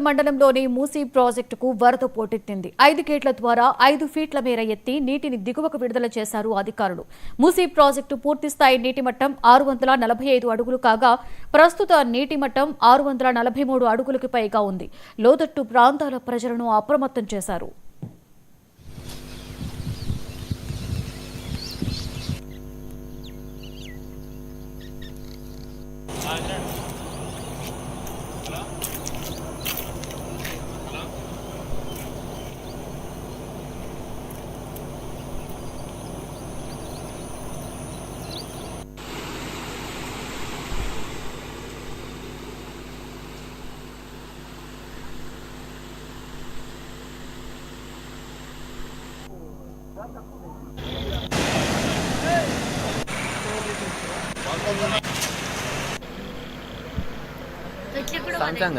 మండలంలోని మూసీ ప్రాజెక్టుకు వరద పోటెత్తింది. 5 గేట్ల ద్వారా 5 ఫీట్ల మేర ఎత్తి నీటిని దిగువకు విడుదల చేశారు అధికారులు. మూసీ ప్రాజెక్టు పూర్తిస్థాయి నీటి మట్టం 645 అడుగులు కాగా ప్రస్తుత నీటి మట్టం 643 అడుగులకు పైగా ఉంది. లోతట్టు ప్రాంతాల ప్రజలను అప్రమత్తం చేశారు. Samsung